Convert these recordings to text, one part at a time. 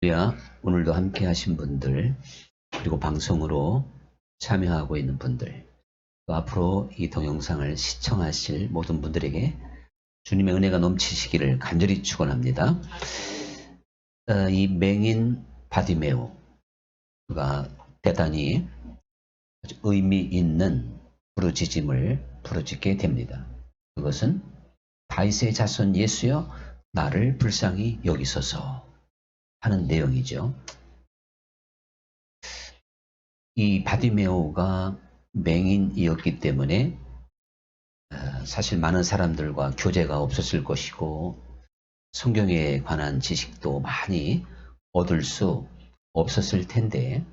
할렐루야. 오늘도 함께 하신 분들, 그리고 방송으로 참여하고 있는 분들, 또 앞으로 이 동영상을 시청하실 모든 분들에게 주님의 은혜가 넘치시기를 간절히 축원합니다. 이 맹인 바디메오, 그가 대단히 아주 의미 있는 부르짖음을 부르짖게 됩니다. 그것은 다윗의 자손 예수여 나를 불쌍히 여기소서 하는 내용이죠. 이 바디메오가 맹인이었기 때문에 사실 많은 사람들과 교제가 없었을 것이고 성경에 관한 지식도 많이 얻을 수 없었을 텐데,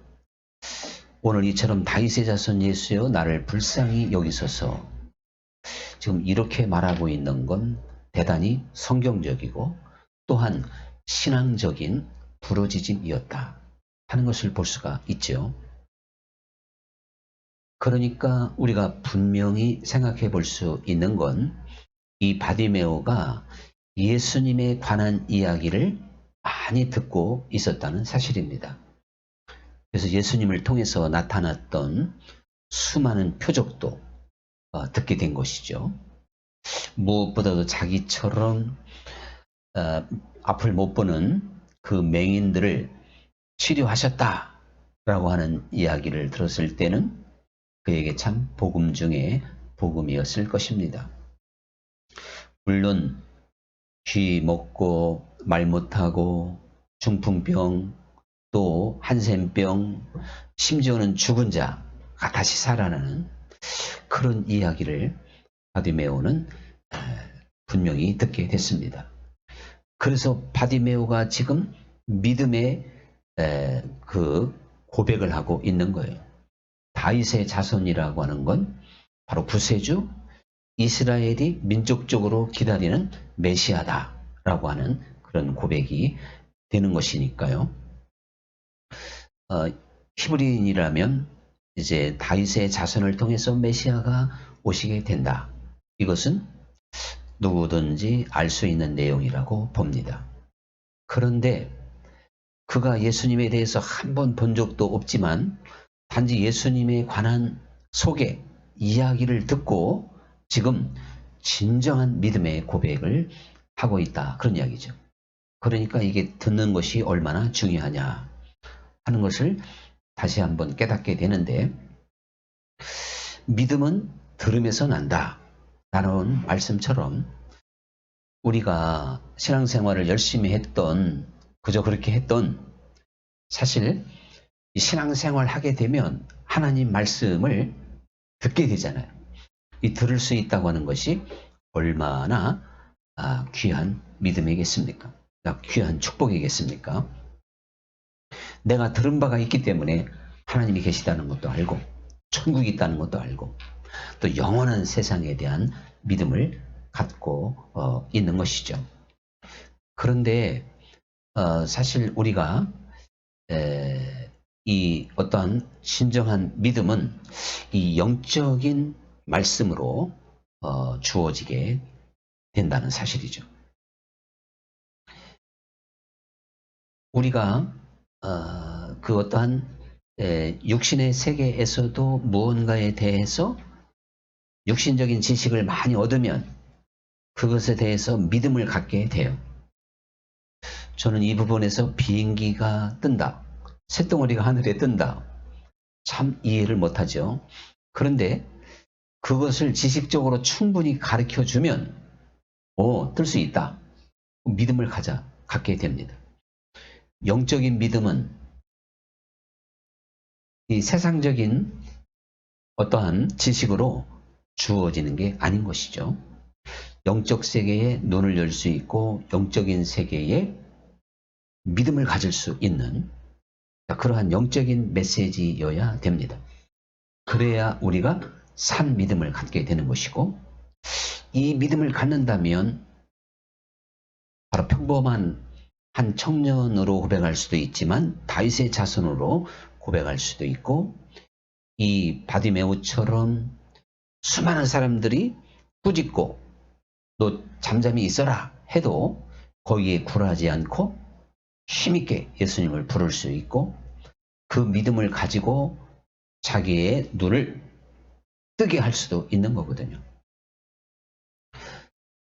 오늘 이처럼 다윗의 자손 예수여 나를 불쌍히 여기소서, 지금 이렇게 말하고 있는 건 대단히 성경적이고 또한 신앙적인 부르짖음이었다 하는 것을 볼 수가 있죠. 그러니까 우리가 분명히 생각해 볼 수 있는 건 이 바디메오가 예수님에 관한 이야기를 많이 듣고 있었다는 사실입니다. 그래서 예수님을 통해서 나타났던 수많은 표적도 듣게 된 것이죠. 무엇보다도 자기처럼 앞을 못 보는 그 맹인들을 치료하셨다라고 하는 이야기를 들었을 때는 그에게 참 복음 중에 복음이었을 것입니다. 물론 귀 먹고 말 못하고 중풍병, 또 한센병, 심지어는 죽은 자가 다시 살아나는 그런 이야기를 바디메오는 분명히 듣게 됐습니다. 그래서 바디메오가 지금 믿음의 그 고백을 하고 있는 거예요. 다윗의 자손이라고 하는 건 바로 구세주, 이스라엘이 민족적으로 기다리는 메시아다라고 하는 그런 고백이 되는 것이니까요. 히브리인이라면 이제 다윗의 자손을 통해서 메시아가 오시게 된다. 이것은 누구든지 알 수 있는 내용이라고 봅니다. 그런데 그가 예수님에 대해서 한 번 본 적도 없지만 단지 예수님에 관한 소개, 이야기를 듣고 지금 진정한 믿음의 고백을 하고 있다. 그런 이야기죠. 그러니까 이게 듣는 것이 얼마나 중요하냐 하는 것을 다시 한번 깨닫게 되는데, 믿음은 들음에서 난다 라는 말씀처럼 우리가 신앙생활을 열심히 했던, 그저 그렇게 했던, 사실 이 신앙생활 하게 되면 하나님 말씀을 듣게 되잖아요. 이 들을 수 있다고 하는 것이 얼마나 귀한 믿음이겠습니까? 귀한 축복이겠습니까? 내가 들은 바가 있기 때문에 하나님이 계시다는 것도 알고 천국이 있다는 것도 알고 또 영원한 세상에 대한 믿음을 갖고 있는 것이죠. 그런데 사실 우리가 이 어떠한 진정한 믿음은 이 영적인 말씀으로 주어지게 된다는 사실이죠. 우리가 그 어떠한 육신의 세계에서도 무언가에 대해서 육신적인 지식을 많이 얻으면 그것에 대해서 믿음을 갖게 돼요. 저는 이 부분에서 비행기가 뜬다, 새덩어리가 하늘에 뜬다, 참 이해를 못하죠. 그런데 그것을 지식적으로 충분히 가르쳐주면 뜰 수 있다, 믿음을 갖게 됩니다. 영적인 믿음은 이 세상적인 어떠한 지식으로 주어지는 게 아닌 것이죠. 영적 세계에 눈을 열 수 있고 영적인 세계에 믿음을 가질 수 있는 그러한 영적인 메시지여야 됩니다. 그래야 우리가 산 믿음을 갖게 되는 것이고, 이 믿음을 갖는다면 바로 평범한 한 청년으로 고백할 수도 있지만 다윗의 자손으로 고백할 수도 있고, 이 바디메오처럼 수많은 사람들이 꾸짖고 너 잠잠히 있어라 해도 거기에 굴하지 않고 힘있게 예수님을 부를 수 있고 그 믿음을 가지고 자기의 눈을 뜨게 할 수도 있는 거거든요.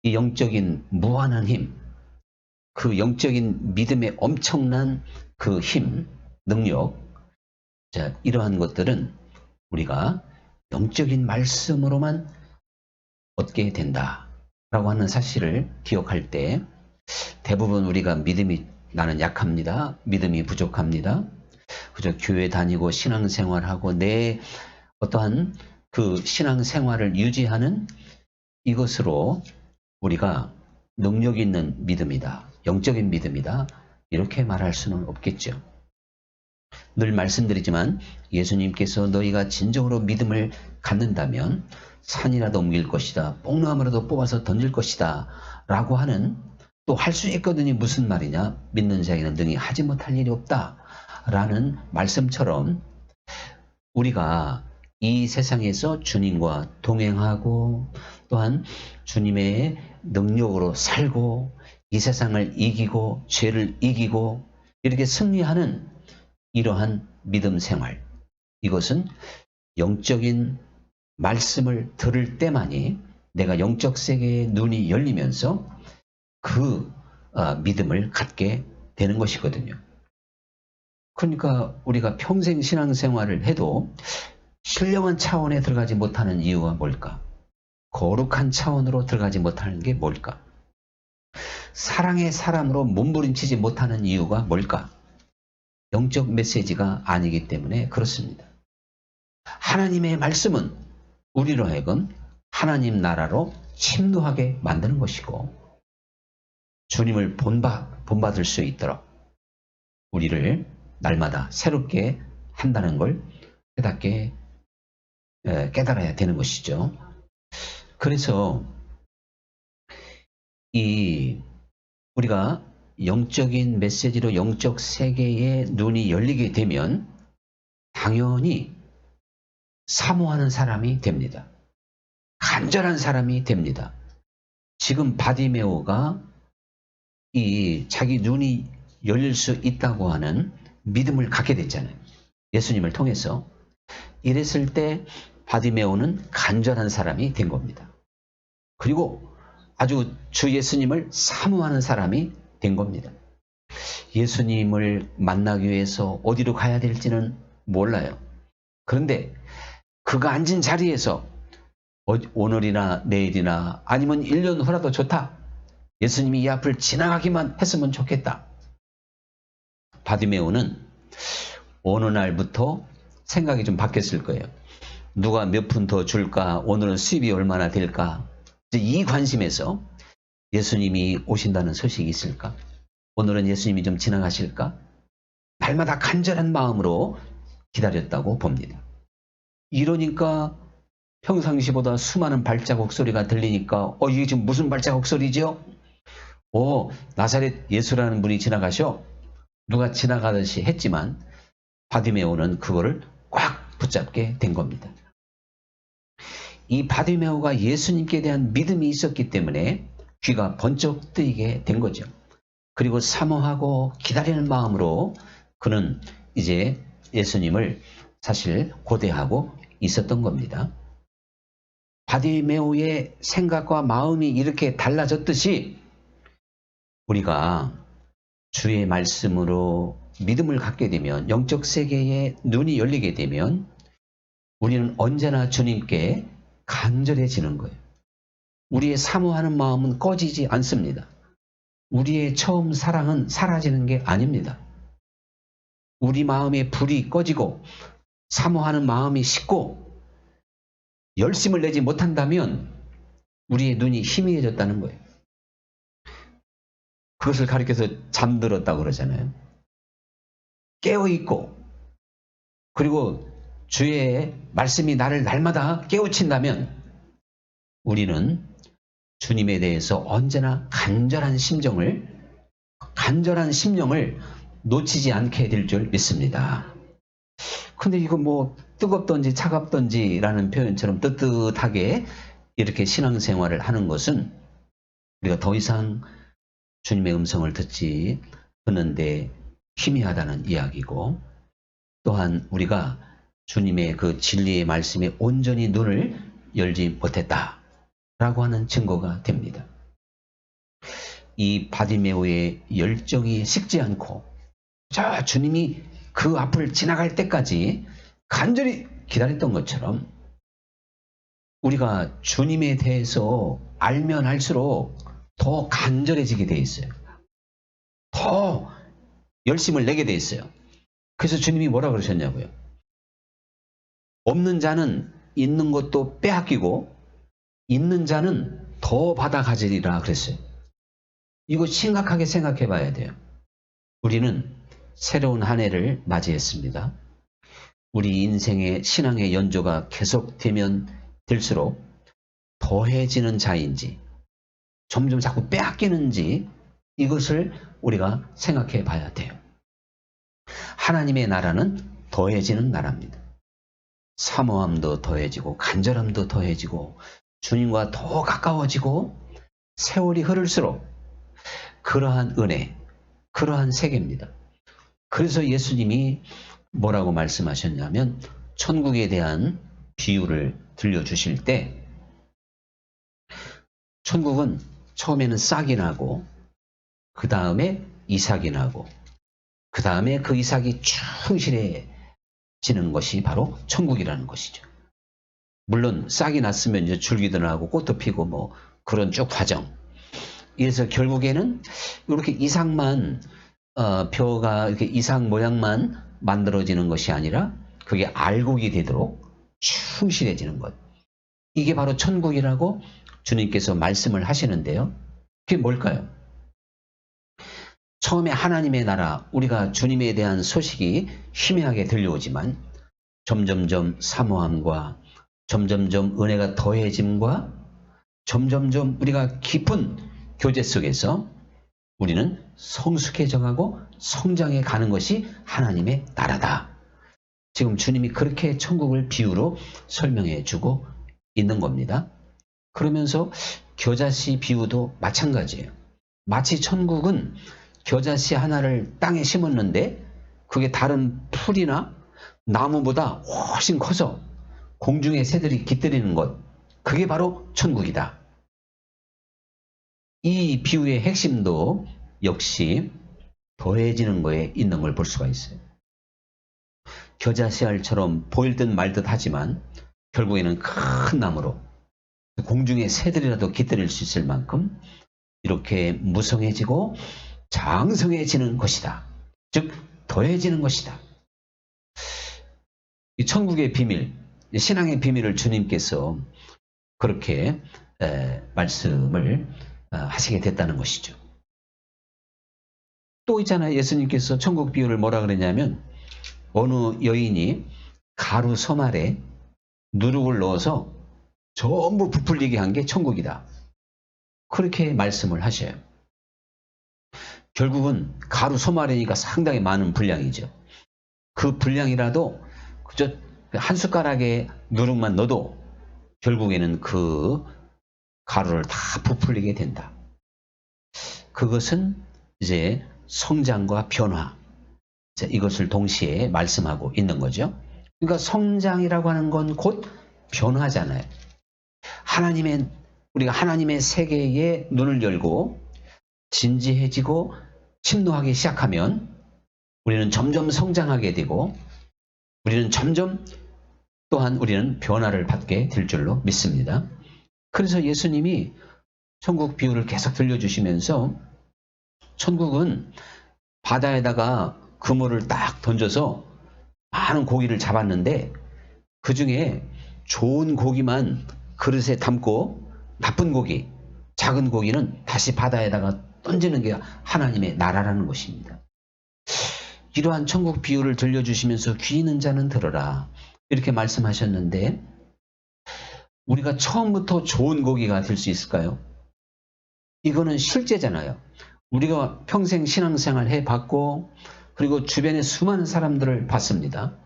이 영적인 무한한 힘, 그 영적인 믿음의 엄청난 그 힘, 능력, 자, 이러한 것들은 우리가 영적인 말씀으로만 얻게 된다라고 하는 사실을 기억할 때 대부분 우리가 믿음이 나는 약합니다. 믿음이 부족합니다. 그저 교회 다니고 신앙생활하고 내 어떠한 그 신앙생활을 유지하는 이것으로 우리가 능력 있는 믿음이다. 영적인 믿음이다. 이렇게 말할 수는 없겠죠. 늘 말씀드리지만 예수님께서 너희가 진정으로 믿음을 갖는다면 산이라도 옮길 것이다. 뽕나무라도 뽑아서 던질 것이다. 라고 하는 또 할 수 있거든요. 무슨 말이냐? 믿는 자에게는 능히 하지 못할 일이 없다. 라는 말씀처럼 우리가 이 세상에서 주님과 동행하고 또한 주님의 능력으로 살고 이 세상을 이기고 죄를 이기고 이렇게 승리하는 이러한 믿음 생활, 이것은 영적인 말씀을 들을 때만이 내가 영적 세계의 눈이 열리면서 그 믿음을 갖게 되는 것이거든요. 그러니까 우리가 평생 신앙생활을 해도 신령한 차원에 들어가지 못하는 이유가 뭘까? 거룩한 차원으로 들어가지 못하는 게 뭘까? 사랑의 사람으로 몸부림치지 못하는 이유가 뭘까? 영적 메시지가 아니기 때문에 그렇습니다. 하나님의 말씀은 우리로 하여금 하나님 나라로 침노하게 만드는 것이고 주님을 본받을 수 있도록 우리를 날마다 새롭게 한다는 걸 깨닫게 깨달아야 되는 것이죠. 그래서 우리가 영적인 메시지로 영적 세계의 눈이 열리게 되면 당연히 사모하는 사람이 됩니다. 간절한 사람이 됩니다. 지금 바디메오가 이 자기 눈이 열릴 수 있다고 하는 믿음을 갖게 됐잖아요. 예수님을 통해서. 이랬을 때 바디메오는 간절한 사람이 된 겁니다. 그리고 아주 주 예수님을 사모하는 사람이 된 겁니다. 예수님을 만나기 위해서 어디로 가야 될지는 몰라요. 그런데 그가 앉은 자리에서 오늘이나 내일이나 아니면 1년 후라도 좋다. 예수님이 이 앞을 지나가기만 했으면 좋겠다. 바디메오는 어느 날부터 생각이 좀 바뀌었을 거예요. 누가 몇 푼 더 줄까? 오늘은 수입이 얼마나 될까? 이 관심에서 예수님이 오신다는 소식이 있을까? 오늘은 예수님이 좀 지나가실까? 날마다 간절한 마음으로 기다렸다고 봅니다. 이러니까 평상시보다 수많은 발자국 소리가 들리니까 이게 지금 무슨 발자국 소리죠? 나사렛 예수라는 분이 지나가셔. 누가 지나가듯이 했지만 바디메오는 그거를 꽉 붙잡게 된 겁니다. 이 바디메오가 예수님께 대한 믿음이 있었기 때문에 귀가 번쩍 뜨이게 된 거죠. 그리고 사모하고 기다리는 마음으로 그는 이제 예수님을 사실 고대하고 있었던 겁니다. 바디메오의 생각과 마음이 이렇게 달라졌듯이 우리가 주의 말씀으로 믿음을 갖게 되면 영적 세계의 눈이 열리게 되면 우리는 언제나 주님께 간절해지는 거예요. 우리의 사모하는 마음은 꺼지지 않습니다. 우리의 처음 사랑은 사라지는 게 아닙니다. 우리 마음의 불이 꺼지고 사모하는 마음이 식고 열심을 내지 못한다면 우리의 눈이 희미해졌다는 거예요. 그것을 가리켜서 잠들었다고 그러잖아요. 깨어있고 그리고 주의 말씀이 나를 날마다 깨우친다면 우리는 주님에 대해서 언제나 간절한 심령을 놓치지 않게 될 줄 믿습니다. 근데 이거 뭐 뜨겁던지 차갑던지라는 표현처럼 뜨뜻하게 이렇게 신앙생활을 하는 것은 우리가 더 이상 주님의 음성을 듣지 듣는데 희미하다는 이야기고, 또한 우리가 주님의 그 진리의 말씀에 온전히 눈을 열지 못했다라고 하는 증거가 됩니다. 이 바디메오의 열정이 식지 않고 자 주님이 그 앞을 지나갈 때까지 간절히 기다렸던 것처럼 우리가 주님에 대해서 알면 알수록 더 간절해지게 돼 있어요. 더 열심을 내게 돼 있어요. 그래서 주님이 뭐라 그러셨냐고요. 없는 자는 있는 것도 빼앗기고 있는 자는 더 받아 가지리라 그랬어요. 이거 심각하게 생각해 봐야 돼요. 우리는 새로운 한 해를 맞이했습니다. 우리 인생의 신앙의 연조가 계속되면 될수록 더해지는 자인지 점점 자꾸 빼앗기는지 이것을 우리가 생각해 봐야 돼요. 하나님의 나라는 더해지는 나라입니다. 사모함도 더해지고 간절함도 더해지고 주님과 더 가까워지고 세월이 흐를수록 그러한 은혜, 그러한 세계입니다. 그래서 예수님이 뭐라고 말씀하셨냐면 천국에 대한 비유를 들려주실 때 천국은 처음에는 싹이 나고 그 다음에 이삭이 나고 그 다음에 그 이삭이 충실해지는 것이 바로 천국이라는 것이죠. 물론 싹이 났으면 이제 줄기도 나고 꽃도 피고 뭐 그런 쭉 과정. 그래서 결국에는 이렇게 이삭만 벼가 이렇게 이삭 모양만 만들어지는 것이 아니라 그게 알곡이 되도록 충실해지는 것. 이게 바로 천국이라고 주님께서 말씀을 하시는데요. 그게 뭘까요? 처음에 하나님의 나라, 우리가 주님에 대한 소식이 희미하게 들려오지만 점점점 사모함과 점점점 은혜가 더해짐과 점점점 우리가 깊은 교제 속에서 우리는 성숙해져가고 성장해 가는 것이 하나님의 나라다. 지금 주님이 그렇게 천국을 비유로 설명해 주고 있는 겁니다. 그러면서 겨자씨 비유도 마찬가지예요. 마치 천국은 겨자씨 하나를 땅에 심었는데 그게 다른 풀이나 나무보다 훨씬 커서 공중의 새들이 깃들이는 것, 그게 바로 천국이다. 이 비유의 핵심도 역시 더해지는 거에 있는 걸 볼 수가 있어요. 겨자씨알처럼 보일 듯 말 듯 하지만 결국에는 큰 나무로 공중의 새들이라도 깃들일 수 있을 만큼 이렇게 무성해지고 장성해지는 것이다. 즉 더해지는 것이다. 이 천국의 비밀, 신앙의 비밀을 주님께서 그렇게 말씀을 하시게 됐다는 것이죠. 또 있잖아요. 예수님께서 천국 비유를 뭐라 그랬냐면 어느 여인이 가루 서말에 누룩을 넣어서 전부 부풀리게 한 게 천국이다. 그렇게 말씀을 하셔요. 결국은 가루 소말이니까 상당히 많은 분량이죠. 그 분량이라도 그저 한 숟가락의 누룩만 넣어도 결국에는 그 가루를 다 부풀리게 된다. 그것은 이제 성장과 변화, 이것을 동시에 말씀하고 있는 거죠. 그러니까 성장이라고 하는 건 곧 변화잖아요. 우리가 하나님의 세계에 눈을 열고 진지해지고 침노하기 시작하면 우리는 점점 성장하게 되고 우리는 점점 또한 우리는 변화를 받게 될 줄로 믿습니다. 그래서 예수님이 천국 비유를 계속 들려주시면서 천국은 바다에다가 그물을 딱 던져서 많은 고기를 잡았는데 그 중에 좋은 고기만 그릇에 담고 나쁜 고기, 작은 고기는 다시 바다에다가 던지는 게 하나님의 나라라는 것입니다. 이러한 천국 비유를 들려주시면서 귀 있는 자는 들어라 이렇게 말씀하셨는데 우리가 처음부터 좋은 고기가 될 수 있을까요? 이거는 실제잖아요. 우리가 평생 신앙생활 해봤고 그리고 주변에 수많은 사람들을 봤습니다.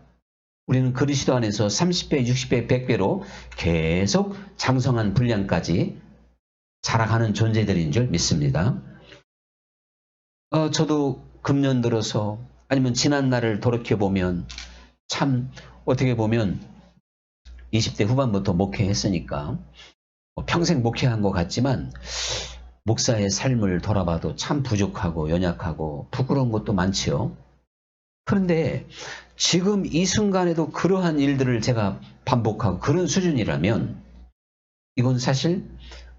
우리는 그리스도 안에서 30배, 60배, 100배로 계속 장성한 분량까지 자라가는 존재들인 줄 믿습니다. 저도 금년 들어서 아니면 지난 날을 돌이켜보면 참 어떻게 보면 20대 후반부터 목회했으니까 평생 목회한 것 같지만 목사의 삶을 돌아봐도 참 부족하고 연약하고 부끄러운 것도 많지요. 그런데 지금 이 순간에도 그러한 일들을 제가 반복하고 그런 수준이라면 이건 사실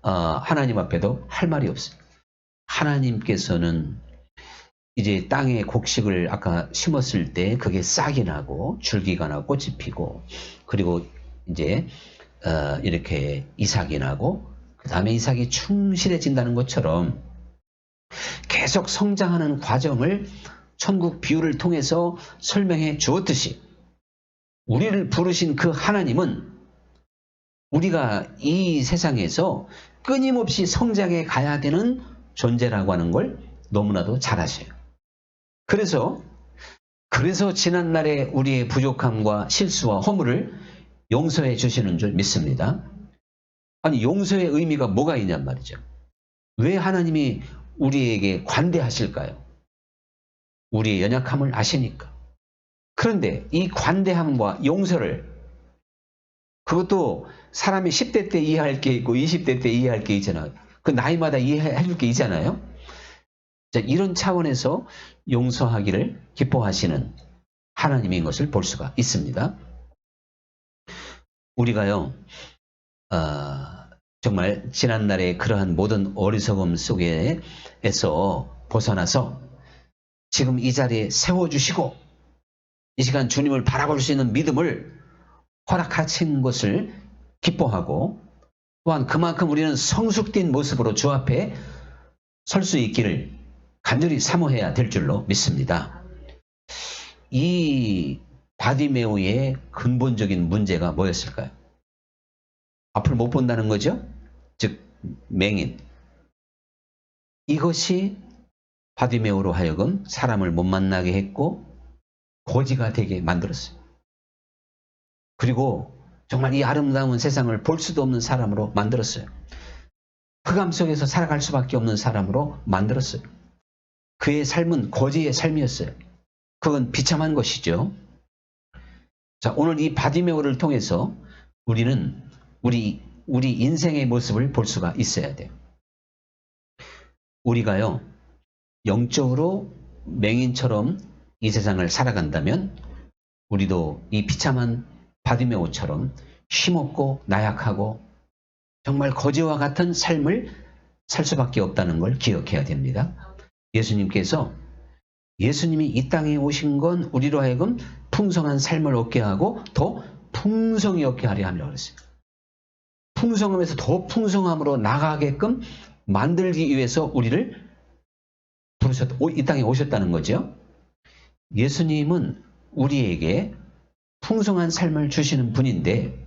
하나님 앞에도 할 말이 없어요. 하나님께서는 이제 땅에 곡식을 아까 심었을 때 그게 싹이 나고 줄기가 나고 꽃이 피고 그리고 이제 이렇게 이삭이 나고 그 다음에 이삭이 충실해진다는 것처럼 계속 성장하는 과정을 천국 비유를 통해서 설명해 주었듯이 우리를 부르신 그 하나님은 우리가 이 세상에서 끊임없이 성장해 가야 되는 존재라고 하는 걸 너무나도 잘 아셔요. 그래서 지난날에 우리의 부족함과 실수와 허물을 용서해 주시는 줄 믿습니다. 아니 용서의 의미가 뭐가 있냔 말이죠. 왜 하나님이 우리에게 관대하실까요? 우리의 연약함을 아시니까. 그런데 이 관대함과 용서를 그것도 사람이 10대 때 이해할 게 있고 20대 때 이해할 게 있잖아요. 그 나이마다 이해해 줄 게 있잖아요. 자, 이런 차원에서 용서하기를 기뻐하시는 하나님인 것을 볼 수가 있습니다. 우리가요, 정말 지난날의 그러한 모든 어리석음 속에서 벗어나서 지금 이 자리에 세워주시고 이 시간 주님을 바라볼 수 있는 믿음을 허락하신 것을 기뻐하고 또한 그만큼 우리는 성숙된 모습으로 주 앞에 설 수 있기를 간절히 사모해야 될 줄로 믿습니다. 이 바디메오의 근본적인 문제가 뭐였을까요? 앞을 못 본다는 거죠? 즉 맹인. 이것이 바디메오로 하여금 사람을 못 만나게 했고 거지가 되게 만들었어요. 그리고 정말 이 아름다운 세상을 볼 수도 없는 사람으로 만들었어요. 흑암 속에서 살아갈 수밖에 없는 사람으로 만들었어요. 그의 삶은 거지의 삶이었어요. 그건 비참한 것이죠. 자, 오늘 이 바디메오를 통해서 우리는 우리 인생의 모습을 볼 수가 있어야 돼요. 우리가요, 영적으로 맹인처럼 이 세상을 살아간다면 우리도 이 비참한 바디메오처럼 힘없고 나약하고 정말 거지와 같은 삶을 살 수밖에 없다는 걸 기억해야 됩니다. 예수님이 이 땅에 오신 건 우리로 하여금 풍성한 삶을 얻게 하고 더 풍성히 얻게 하려 하려고 그랬어요. 풍성함에서 더 풍성함으로 나가게끔 만들기 위해서 우리를 이 땅에 오셨다는 거죠. 예수님은 우리에게 풍성한 삶을 주시는 분인데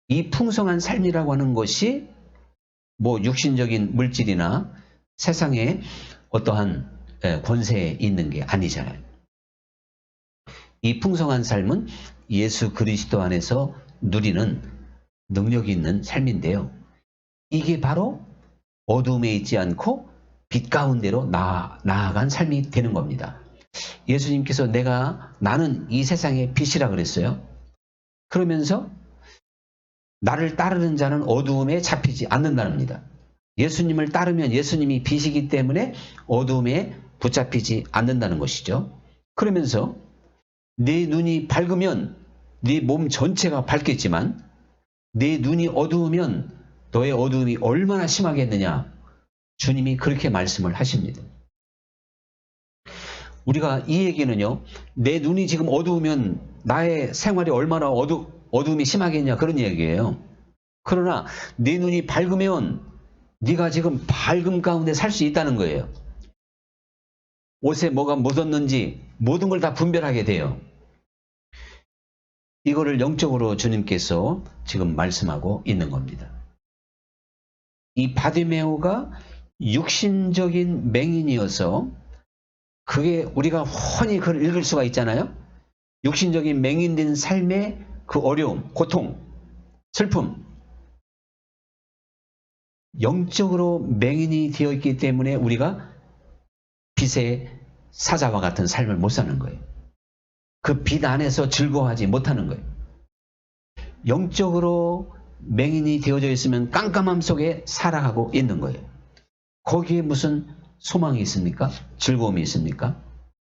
이 풍성한 삶이라고 하는 것이 뭐 육신적인 물질이나 세상에 어떠한 권세에 있는 게 아니잖아요. 이 풍성한 삶은 예수 그리스도 안에서 누리는 능력이 있는 삶인데요. 이게 바로 어둠에 있지 않고 빛 가운데로 나아간 삶이 되는 겁니다. 예수님께서 나는 이 세상의 빛이라 그랬어요. 그러면서 나를 따르는 자는 어두움에 잡히지 않는다랍니다. 예수님을 따르면 예수님이 빛이기 때문에 어두움에 붙잡히지 않는다는 것이죠. 그러면서 네 눈이 밝으면 네 몸 전체가 밝겠지만 네 눈이 어두우면 너의 어두움이 얼마나 심하겠느냐. 주님이 그렇게 말씀을 하십니다. 우리가 이 얘기는요. 내 눈이 지금 어두우면 나의 생활이 얼마나 어두움이 심하겠냐 그런 얘기예요. 그러나 네 눈이 밝으면 네가 지금 밝음 가운데 살 수 있다는 거예요. 옷에 뭐가 묻었는지 모든 걸 다 분별하게 돼요. 이거를 영적으로 주님께서 지금 말씀하고 있는 겁니다. 이 바디메오가 육신적인 맹인이어서 그게 우리가 훤히 그걸 읽을 수가 있잖아요. 육신적인 맹인된 삶의 그 어려움, 고통, 슬픔. 영적으로 맹인이 되어 있기 때문에 우리가 빛의 사자와 같은 삶을 못 사는 거예요. 그 빛 안에서 즐거워하지 못하는 거예요. 영적으로 맹인이 되어져 있으면 깜깜함 속에 살아가고 있는 거예요. 거기에 무슨 소망이 있습니까? 즐거움이 있습니까?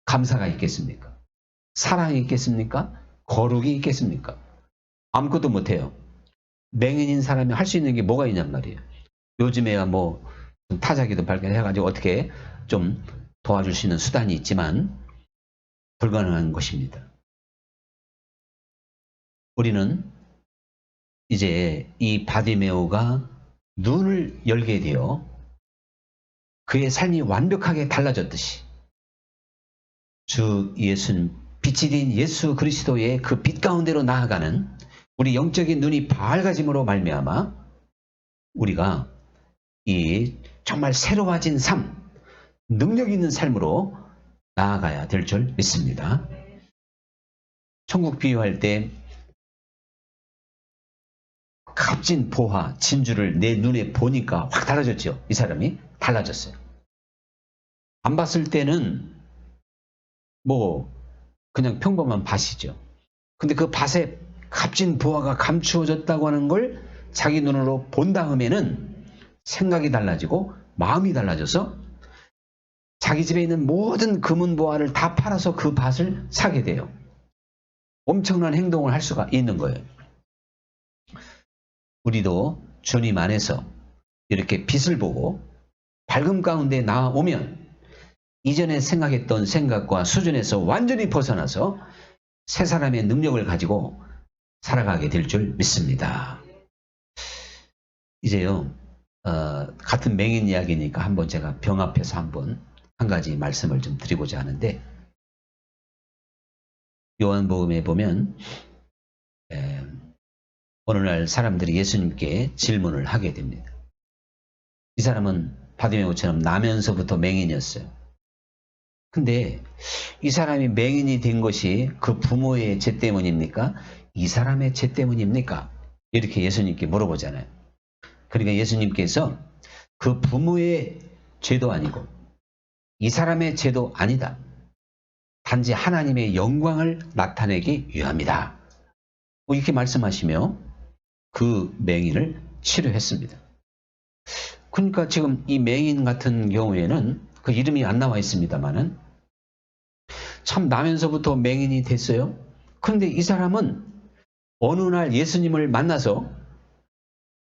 감사가 있겠습니까? 사랑이 있겠습니까? 거룩이 있겠습니까? 아무것도 못해요. 맹인인 사람이 할 수 있는 게 뭐가 있냔 말이에요. 요즘에야 뭐 타자기도 발견해가지고 어떻게 좀 도와줄 수 있는 수단이 있지만 불가능한 것입니다. 우리는 이제 이 바디메오가 눈을 열게 되어 그의 삶이 완벽하게 달라졌듯이 주 예수님, 빛이 된 예수 그리스도의 그 빛 가운데로 나아가는 우리 영적인 눈이 밝아짐으로 말미암아 우리가 이 정말 새로워진 삶, 능력 있는 삶으로 나아가야 될 줄 믿습니다. 천국 비유할 때 값진 보화, 진주를 내 눈에 보니까 확 달라졌죠. 이 사람이 달라졌어요. 안 봤을 때는 뭐 그냥 평범한 밭이죠. 근데 그 밭에 값진 보화가 감추어졌다고 하는 걸 자기 눈으로 본 다음에는 생각이 달라지고 마음이 달라져서 자기 집에 있는 모든 금은 보화를 다 팔아서 그 밭을 사게 돼요. 엄청난 행동을 할 수가 있는 거예요. 우리도 주님 안에서 이렇게 빛을 보고 밝음 가운데 나오면 이전에 생각했던 생각과 수준에서 완전히 벗어나서 새 사람의 능력을 가지고 살아가게 될 줄 믿습니다. 이제요, 같은 맹인 이야기니까 한번 제가 병 앞에서 한번 한 가지 말씀을 좀 드리고자 하는데, 요한복음에 보면 어느 날 사람들이 예수님께 질문을 하게 됩니다. 이 사람은 바디메오처럼 나면서부터 맹인이었어요. 근데 이 사람이 맹인이 된 것이 그 부모의 죄 때문입니까? 이 사람의 죄 때문입니까? 이렇게 예수님께 물어보잖아요. 그러니까 예수님께서 그 부모의 죄도 아니고 이 사람의 죄도 아니다. 단지 하나님의 영광을 나타내기 위함이다. 이렇게 말씀하시며 그 맹인을 치료했습니다. 그러니까 지금 이 맹인 같은 경우에는 그 이름이 안 나와 있습니다만은 참 나면서부터 맹인이 됐어요. 그런데 이 사람은 어느 날 예수님을 만나서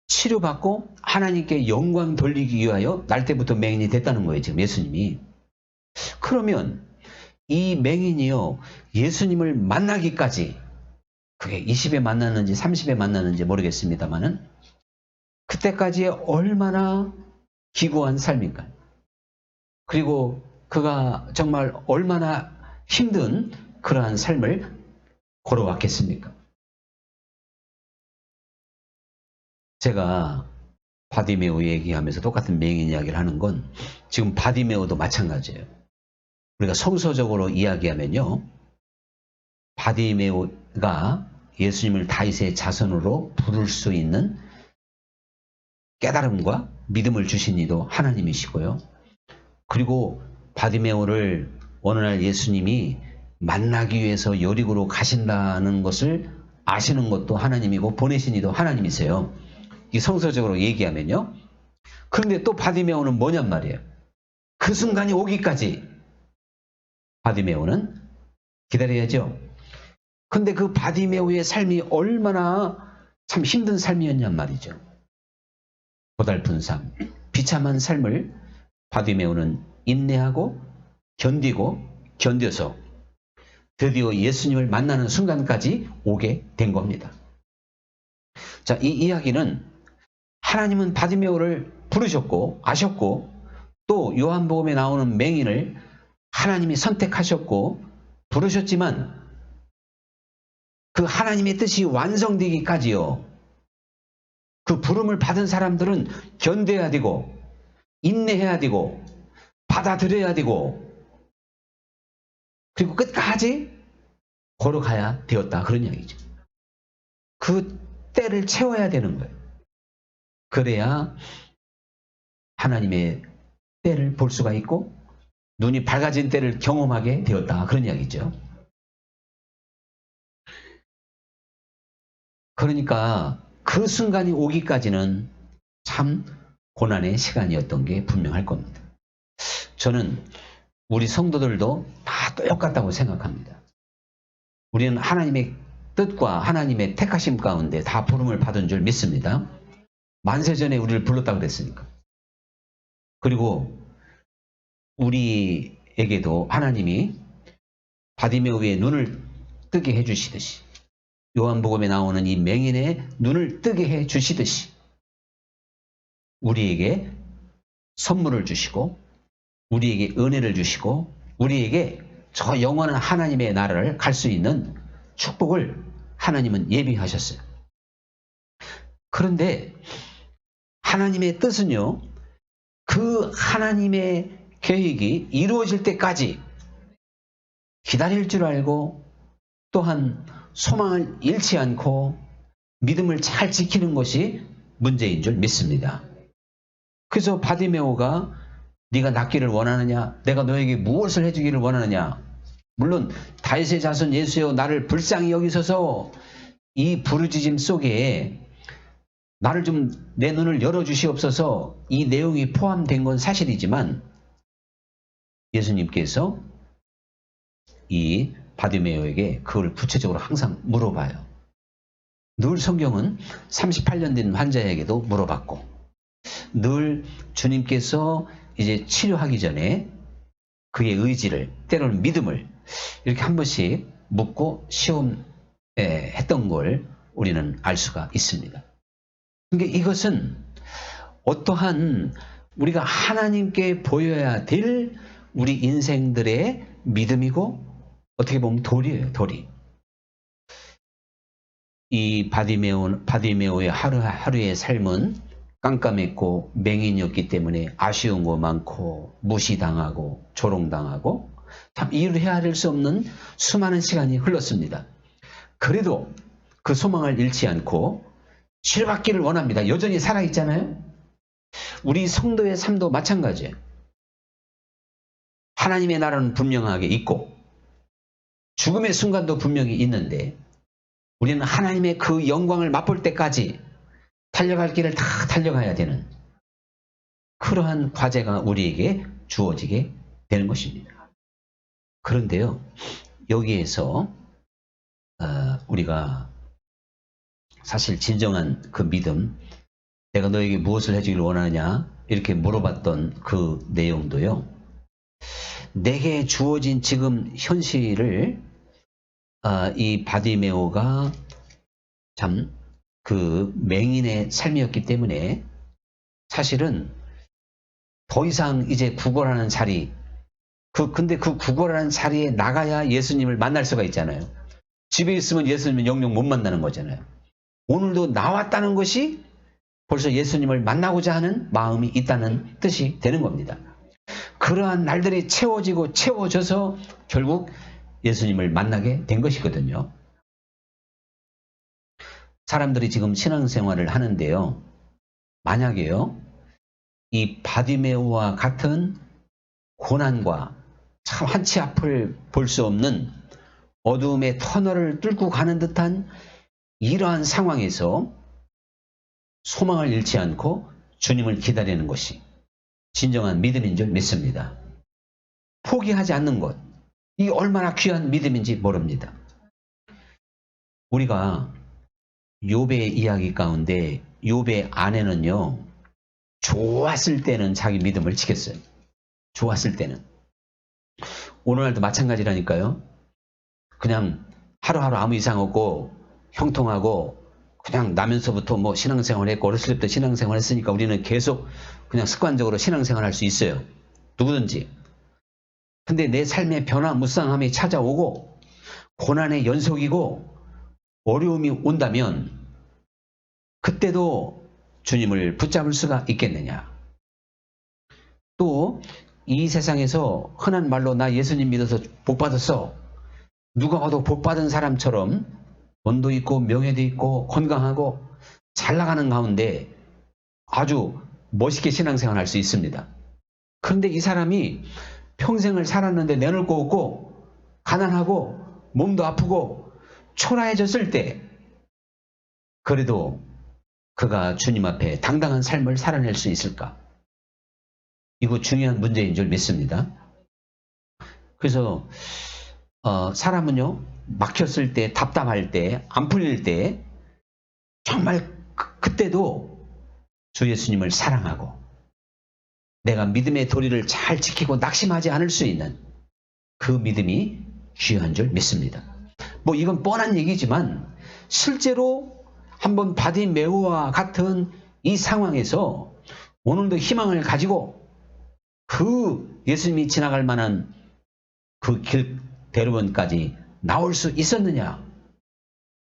치료받고 하나님께 영광 돌리기 위하여 날 때부터 맹인이 됐다는 거예요. 지금 예수님이. 그러면 이 맹인이요, 예수님을 만나기까지, 그게 20에 만났는지 30에 만났는지 모르겠습니다만은 그때까지의 얼마나 기구한 삶인가. 그리고 그가 정말 얼마나 힘든 그러한 삶을 걸어왔겠습니까? 제가 바디메오 얘기하면서 똑같은 맹인 이야기를 하는 건 지금 바디메오도 마찬가지예요. 우리가 성서적으로 이야기하면요, 바디메오가 예수님을 다윗의 자손으로 부를 수 있는 깨달음과 믿음을 주신 이도 하나님이시고요. 그리고 바디메오를 어느 날 예수님이 만나기 위해서 여리고로 가신다는 것을 아시는 것도 하나님이고 보내신 이도 하나님이세요. 이 성서적으로 얘기하면요. 그런데 또 바디메오는 뭐냔 말이에요. 그 순간이 오기까지 바디메오는 기다려야죠. 근데 그 바디메오의 삶이 얼마나 참 힘든 삶이었냔 말이죠. 고달픈 삶, 비참한 삶을 바디메오는 인내하고 견디고 견뎌서 드디어 예수님을 만나는 순간까지 오게 된 겁니다. 자, 이 이야기는 하나님은 바디메오를 부르셨고 아셨고 또 요한복음에 나오는 맹인을 하나님이 선택하셨고 부르셨지만 그 하나님의 뜻이 완성되기까지요. 그 부름을 받은 사람들은 견뎌야 되고 인내해야 되고 받아들여야 되고 그리고 끝까지 걸어가야 되었다. 그런 이야기죠. 그 때를 채워야 되는 거예요. 그래야 하나님의 때를 볼 수가 있고 눈이 밝아진 때를 경험하게 되었다. 그런 이야기죠. 그러니까 그 순간이 오기까지는 참 고난의 시간이었던 게 분명할 겁니다. 저는 우리 성도들도 다 똑같다고 생각합니다. 우리는 하나님의 뜻과 하나님의 택하심 가운데 다 부름을 받은 줄 믿습니다. 만세전에 우리를 불렀다고 그랬으니까. 그리고 우리에게도 하나님이 바디메오의 눈을 뜨게 해주시듯이, 요한복음에 나오는 이 맹인의 눈을 뜨게 해주시듯이 우리에게 선물을 주시고 우리에게 은혜를 주시고 우리에게 저 영원한 하나님의 나라를 갈 수 있는 축복을 하나님은 예비하셨어요. 그런데 하나님의 뜻은요, 그 하나님의 계획이 이루어질 때까지 기다릴 줄 알고 또한 소망을 잃지 않고 믿음을 잘 지키는 것이 문제인 줄 믿습니다. 그래서 바디메오가 네가 낫기를 원하느냐? 내가 너에게 무엇을 해주기를 원하느냐? 물론 다윗의 자손 예수여 나를 불쌍히 여기소서, 이 부르짖음 속에 나를 좀 내 눈을 열어주시옵소서, 이 내용이 포함된 건 사실이지만 예수님께서 이 바디메오에게 그걸 구체적으로 항상 물어봐요. 늘 성경은 38년 된 환자에게도 물어봤고 늘 주님께서 이제 치료하기 전에 그의 의지를, 때로는 믿음을 이렇게 한 번씩 묻고 시험했던 걸 우리는 알 수가 있습니다. 그러니까 이것은 어떠한 우리가 하나님께 보여야 될 우리 인생들의 믿음이고 어떻게 보면 도리예요, 도리. 이 바디메오의 하루의 삶은 깜깜했고 맹인이었기 때문에 아쉬운 거 많고 무시당하고 조롱당하고 참 이해를 헤아릴 수 없는 수많은 시간이 흘렀습니다. 그래도 그 소망을 잃지 않고 치료받기를 원합니다. 여전히 살아있잖아요. 우리 성도의 삶도 마찬가지예요. 하나님의 나라는 분명하게 있고 죽음의 순간도 분명히 있는데 우리는 하나님의 그 영광을 맛볼 때까지 달려갈 길을 다 달려가야 되는 그러한 과제가 우리에게 주어지게 되는 것입니다. 그런데요, 여기에서 우리가 사실 진정한 그 믿음, 내가 너에게 무엇을 해주기를 원하느냐 이렇게 물어봤던 그 내용도요, 내게 주어진 지금 현실을 이 바디메오가 참 그 맹인의 삶이었기 때문에 사실은 더 이상 이제 구걸하는 자리, 근데 그 구걸하는 자리에 나가야 예수님을 만날 수가 있잖아요. 집에 있으면 예수님은 영영 못 만나는 거잖아요. 오늘도 나왔다는 것이 벌써 예수님을 만나고자 하는 마음이 있다는 뜻이 되는 겁니다. 그러한 날들이 채워지고 채워져서 결국 예수님을 만나게 된 것이거든요. 사람들이 지금 신앙생활을 하는데요, 만약에요 이 바디메오와 같은 고난과 참 한치 앞을 볼 수 없는 어두움의 터널을 뚫고 가는 듯한 이러한 상황에서 소망을 잃지 않고 주님을 기다리는 것이 진정한 믿음인 줄 믿습니다. 포기하지 않는 것, 이 얼마나 귀한 믿음인지 모릅니다. 우리가 욥의 이야기 가운데 욥의 아내는요, 좋았을 때는 자기 믿음을 지켰어요. 좋았을 때는. 오늘날도 마찬가지라니까요. 그냥 하루하루 아무 이상 없고 형통하고 그냥 나면서부터 뭐 신앙생활 했고 어렸을 때부터 신앙생활 했으니까 우리는 계속 그냥 습관적으로 신앙생활 할 수 있어요. 누구든지. 근데 내 삶의 변화무쌍함이 찾아오고 고난의 연속이고 어려움이 온다면 그때도 주님을 붙잡을 수가 있겠느냐. 또 이 세상에서 흔한 말로 나 예수님 믿어서 복 받았어, 누가 봐도 복 받은 사람처럼 돈도 있고 명예도 있고 건강하고 잘 나가는 가운데 아주 멋있게 신앙생활 할 수 있습니다. 그런데 이 사람이 평생을 살았는데 내놓을 거 없고 가난하고 몸도 아프고 초라해졌을 때 그래도 그가 주님 앞에 당당한 삶을 살아낼 수 있을까? 이거 중요한 문제인 줄 믿습니다. 그래서 사람은요, 막혔을 때, 답답할 때, 안 풀릴 때 정말 그때도 주 예수님을 사랑하고 내가 믿음의 도리를 잘 지키고 낙심하지 않을 수 있는 그 믿음이 귀한 줄 믿습니다. 뭐 이건 뻔한 얘기지만 실제로 한번 바디메오와 같은 이 상황에서 오늘도 희망을 가지고 그 예수님이 지나갈 만한 그 길 대로변까지 나올 수 있었느냐?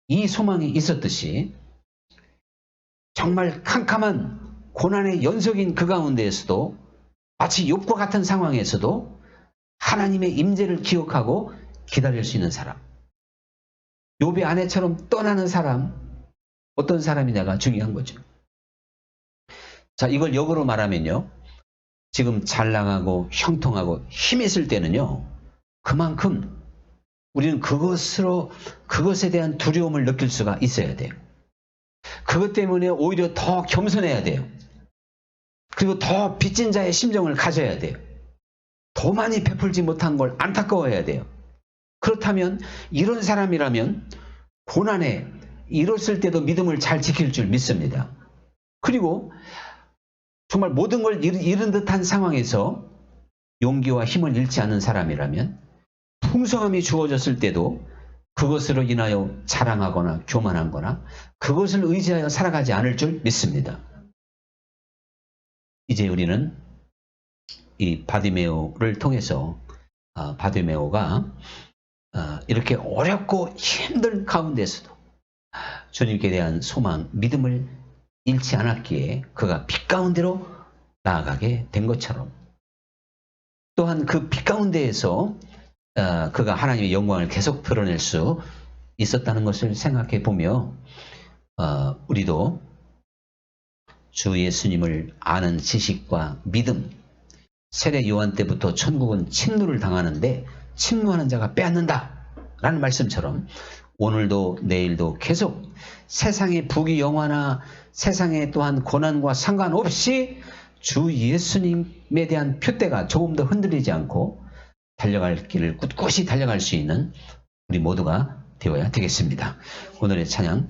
이 소망이 있었듯이 정말 캄캄한 고난의 연속인 그 가운데에서도 마치 욥과 같은 상황에서도 하나님의 임재를 기억하고 기다릴 수 있는 사람, 욥의 아내처럼 떠나는 사람, 어떤 사람이냐가 중요한 거죠. 자, 이걸 역으로 말하면요, 지금 잘 나가고 형통하고 힘이 있을 때는요, 그만큼 우리는 그것에 대한 두려움을 느낄 수가 있어야 돼요. 그것 때문에 오히려 더 겸손해야 돼요. 그리고 더 빚진 자의 심정을 가져야 돼요. 더 많이 베풀지 못한 걸 안타까워해야 돼요. 그렇다면 이런 사람이라면 고난에 이뤘을 때도 믿음을 잘 지킬 줄 믿습니다. 그리고 정말 모든 걸 잃은 듯한 상황에서 용기와 힘을 잃지 않는 사람이라면 풍성함이 주어졌을 때도 그것으로 인하여 자랑하거나 교만하거나 그것을 의지하여 살아가지 않을 줄 믿습니다. 이제 우리는 이 바디메오를 통해서 바디메오가 이렇게 어렵고 힘든 가운데서도 주님께 대한 소망, 믿음을 잃지 않았기에 그가 빛 가운데로 나아가게 된 것처럼 또한 그 빛 가운데에서 그가 하나님의 영광을 계속 드러낼 수 있었다는 것을 생각해 보며 우리도 주 예수님을 아는 지식과 믿음, 세례 요한 때부터 천국은 침노를 당하는데 침노하는 자가 빼앗는다 라는 말씀처럼 오늘도 내일도 계속 세상의 부귀영화나 세상의 또한 고난과 상관없이 주 예수님에 대한 표대가 조금 더 흔들리지 않고 달려갈 길을 꿋꿋이 달려갈 수 있는 우리 모두가 되어야 되겠습니다. 오늘의 찬양